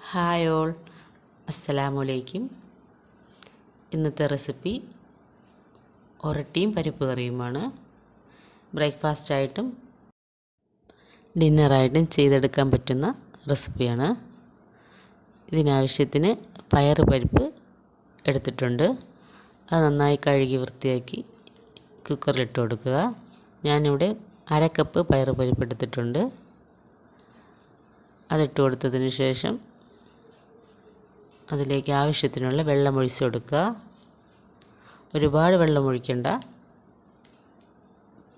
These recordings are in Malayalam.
ഹായ് ഓൾ, അസ്സലാമലൈക്കും. ഇന്നത്തെ റെസിപ്പി ഒറട്ടിയും പരിപ്പ് കറിയുമാണ്. ബ്രേക്ക്ഫാസ്റ്റായിട്ടും ഡിന്നറായിട്ടും ചെയ്തെടുക്കാൻ പറ്റുന്ന റെസിപ്പിയാണ്. ഇതിനാവശ്യത്തിന് പയറ് പരിപ്പ് എടുത്തിട്ടുണ്ട്. അത് നന്നായി കഴുകി വൃത്തിയാക്കി കുക്കറിലിട്ട് കൊടുക്കുക. ഞാനിവിടെ 1/2 കപ്പ് പയറ് പരിപ്പ് എടുത്തിട്ടുണ്ട്. അതിട്ട് കൊടുത്തതിന് ശേഷം അതിലേക്ക് ആവശ്യത്തിനുള്ള വെള്ളം ഒഴിച്ച് കൊടുക്കുക. ഒരുപാട് വെള്ളം ഒഴിക്കണ്ട.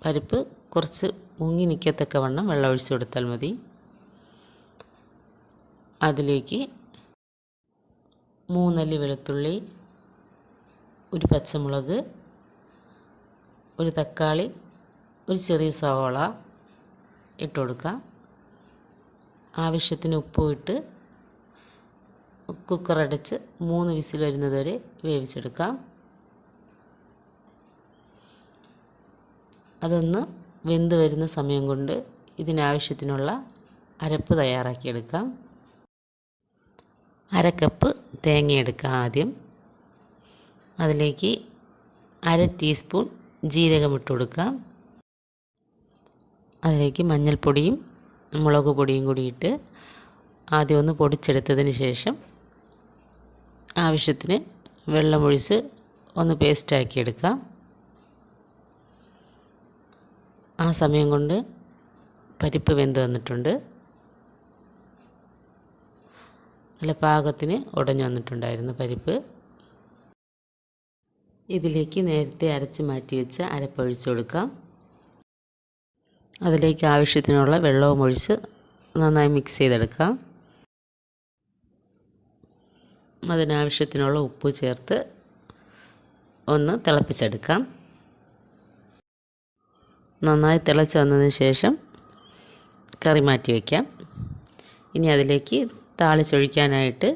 പരിപ്പ് കുറച്ച് മുങ്ങി നിൽക്കത്തക്കവണ്ണം വെള്ളം ഒഴിച്ച് കൊടുത്താൽ മതി. അതിലേക്ക് 3 അല്ലി വെളുത്തുള്ളി, ഒരു പച്ചമുളക്, ഒരു തക്കാളി, ഒരു ചെറിയ സവാള ഇട്ട് കൊടുക്കുക. ആവശ്യത്തിന് ഉപ്പും ഇട്ട് കുക്കർ അടച്ച് 3 വിസിൽ വരുന്നത് വരെ വേവിച്ചെടുക്കാം. അതൊന്ന് വെന്ത് വരുന്ന സമയം കൊണ്ട് ഇതിനാവശ്യത്തിനുള്ള അരപ്പ് തയ്യാറാക്കിയെടുക്കാം. 1/2 കപ്പ് തേങ്ങ എടുക്കാം. ആദ്യം അതിലേക്ക് 1/2 ടീസ്പൂൺ ജീരകം ഇട്ട് കൊടുക്കാം. അതിലേക്ക് മഞ്ഞൾപ്പൊടിയും മുളക് പൊടിയും കൂടി ഇട്ട് ആദ്യം ഒന്ന് പൊടിച്ചെടുത്തതിന് ശേഷം ആവശ്യത്തിന് വെള്ളമൊഴിച്ച് ഒന്ന് പേസ്റ്റാക്കിയെടുക്കാം. ആ സമയം കൊണ്ട് പരിപ്പ് വെന്ത് വന്നിട്ടുണ്ട്. നല്ല പാകത്തിന് ഉടഞ്ഞു വന്നിട്ടുണ്ടായിരുന്നു പരിപ്പ്. ഇതിലേക്ക് നേരത്തെ അരച്ച് മാറ്റി വെച്ച അരപ്പൊഴിച്ച് കൊടുക്കാം. അതിലേക്ക് ആവശ്യത്തിനുള്ള വെള്ളവും ഒഴിച്ച് നന്നായി മിക്സ് ചെയ്തെടുക്കാം. അതിനാവശ്യത്തിനുള്ള ഉപ്പ് ചേർത്ത് ഒന്ന് തിളപ്പിച്ചെടുക്കാം. നന്നായി തിളച്ച് വന്നതിന് ശേഷം കറി മാറ്റി വയ്ക്കാം. ഇനി അതിലേക്ക് താളിച്ചൊഴിക്കാനായിട്ട്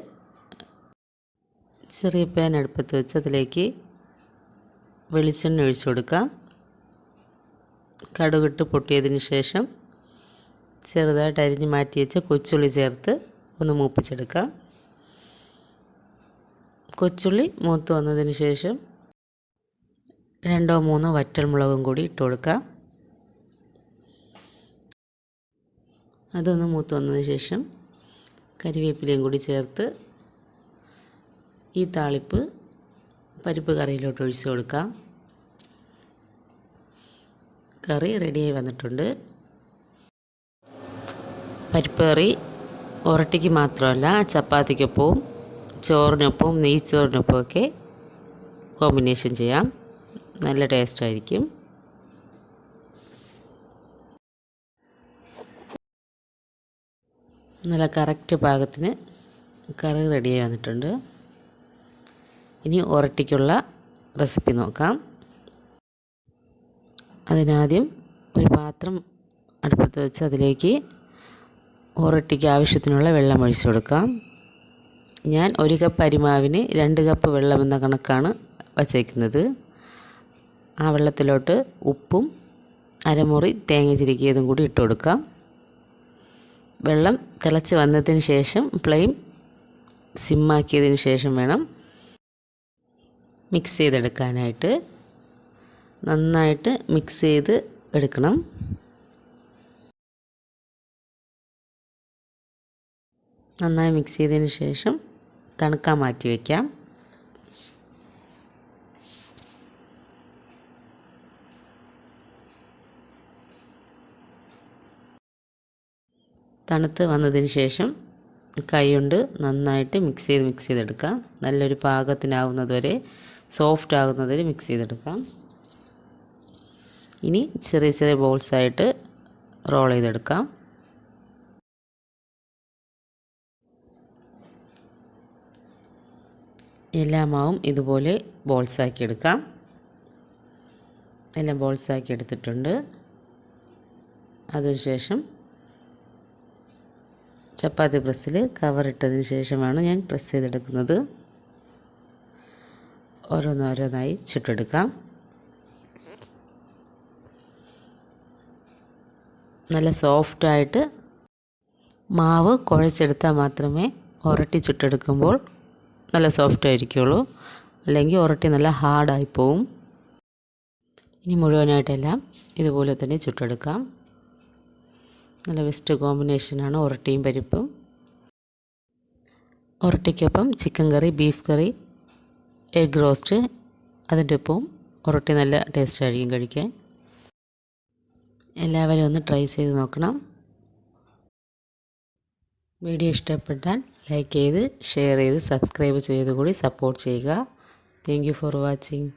ചെറിയ പാൻ അടുപ്പത്ത് വെച്ച് അതിലേക്ക് വെളിച്ചെണ്ണ ഒഴിച്ച് കൊടുക്കാം. കടുകിട്ട് പൊട്ടിയതിന് ശേഷം ചെറുതായിട്ട് അരിഞ്ഞ് മാറ്റി വെച്ച കൊച്ചുള്ളി ചേർത്ത് ഒന്ന് മൂപ്പിച്ചെടുക്കാം. കൊച്ചുള്ളി മൂത്ത് വന്നതിന് ശേഷം 2-3 വറ്റൽമുളകും കൂടി ഇട്ട് കൊടുക്കാം. അതൊന്ന് മൂത്ത് വന്നതിന് ശേഷം കരിവേപ്പിലയും കൂടി ചേർത്ത് ഈ താളിപ്പ് പരിപ്പ് കറിയിലോട്ട് ഒഴിച്ച് കൊടുക്കാം. കറി റെഡിയായി വന്നിട്ടുണ്ട്. പരിപ്പ് കറി ഒറട്ടിക്ക് മാത്രമല്ല, ചപ്പാത്തിക്കൊപ്പവും ചോറിനൊപ്പവും നെയ്ച്ചോറിനൊപ്പം ഒക്കെ കോമ്പിനേഷൻ ചെയ്യാം. നല്ല ടേസ്റ്റായിരിക്കും. നല്ല കറക്റ്റ് പാകത്തിന് കറി റെഡിയായി വന്നിട്ടുണ്ട്. ഇനി ഒറട്ടിക്കുള്ള റെസിപ്പി നോക്കാം. അതിനാദ്യം ഒരു പാത്രം അടുപ്പത്ത് വെച്ച് അതിലേക്ക് ഒറട്ടിക്ക് ആവശ്യത്തിനുള്ള വെള്ളം ഒഴിച്ച് കൊടുക്കാം. ഞാൻ 1 കപ്പ് അരിമാവിന് 2 കപ്പ് വെള്ളം എന്ന കണക്കാണ് വച്ചേക്കുന്നത്. ആ വെള്ളത്തിലോട്ട് ഉപ്പും അരമുറി തേങ്ങ ചിരകിയതും കൂടി ഇട്ട് കൊടുക്കാം. വെള്ളം തിളച്ച് വന്നതിന് ശേഷം ഫ്ലെയിം സിമ്മാക്കിയതിന് ശേഷം വേണം മിക്സ് ചെയ്തെടുക്കാനായിട്ട്. നന്നായിട്ട് മിക്സ് ചെയ്ത് എടുക്കണം. നന്നായി മിക്സ് ചെയ്തതിന് ശേഷം തണുക്കാൻ മാറ്റി വയ്ക്കാം. തണുത്ത് വന്നതിന് ശേഷം കൈ കൊണ്ട് നന്നായിട്ട് മിക്സ് ചെയ്തെടുക്കാം. നല്ലൊരു പാകത്തിനാവുന്നത് വരെ, സോഫ്റ്റ് ആകുന്നത് വരെ മിക്സ് ചെയ്തെടുക്കാം. ഇനി ചെറിയ ചെറിയ ബോൾസായിട്ട് റോൾ ചെയ്തെടുക്കാം. എല്ലാ മാവും ഇതുപോലെ ബോൾസാക്കി എടുക്കാം. എല്ലാം ബോൾസാക്കി എടുത്തിട്ടുണ്ട്. അതിനുശേഷം ചപ്പാത്തി പ്രസ്സിൽ കവറിട്ടതിന് ശേഷമാണ് ഞാൻ പ്രസ് ചെയ്തെടുക്കുന്നത്. ഓരോന്നോരോന്നായി ചുട്ടെടുക്കാം. നല്ല സോഫ്റ്റായിട്ട് മാവ് കുഴച്ചെടുത്താൽ മാത്രമേ ഒറട്ടി ചുട്ടെടുക്കുമ്പോൾ നല്ല സോഫ്റ്റ് ആയിരിക്കുള്ളൂ, അല്ലെങ്കിൽ ഒറട്ടി നല്ല ഹാർഡായി പോവും. ഇനി മുഴുവനായിട്ടെല്ലാം ഇതുപോലെ തന്നെ ചുട്ടെടുക്കാം. നല്ല ബെസ്റ്റ് കോമ്പിനേഷനാണ് ഒറട്ടിയും പരിപ്പും. ഒറട്ടിക്കൊപ്പം ചിക്കൻ കറി, ബീഫ് കറി, എഗ് റോസ്റ്റ്, അതിൻ്റെ ഒപ്പവും ഒറട്ടി നല്ല ടേസ്റ്റ് ആയിരിക്കും കഴിക്കാൻ. എല്ലാവരും ഒന്ന് ട്രൈ ചെയ്ത് നോക്കണം. വീഡിയോ ഇഷ്ടപ്പെട്ടാൽ ലൈക്ക് ചെയ്ത്, ഷെയർ ചെയ്ത്, സബ്സ്ക്രൈബ് ചെയ്ത് കൂടി സപ്പോർട്ട് ചെയ്യുക. Thank you for watching.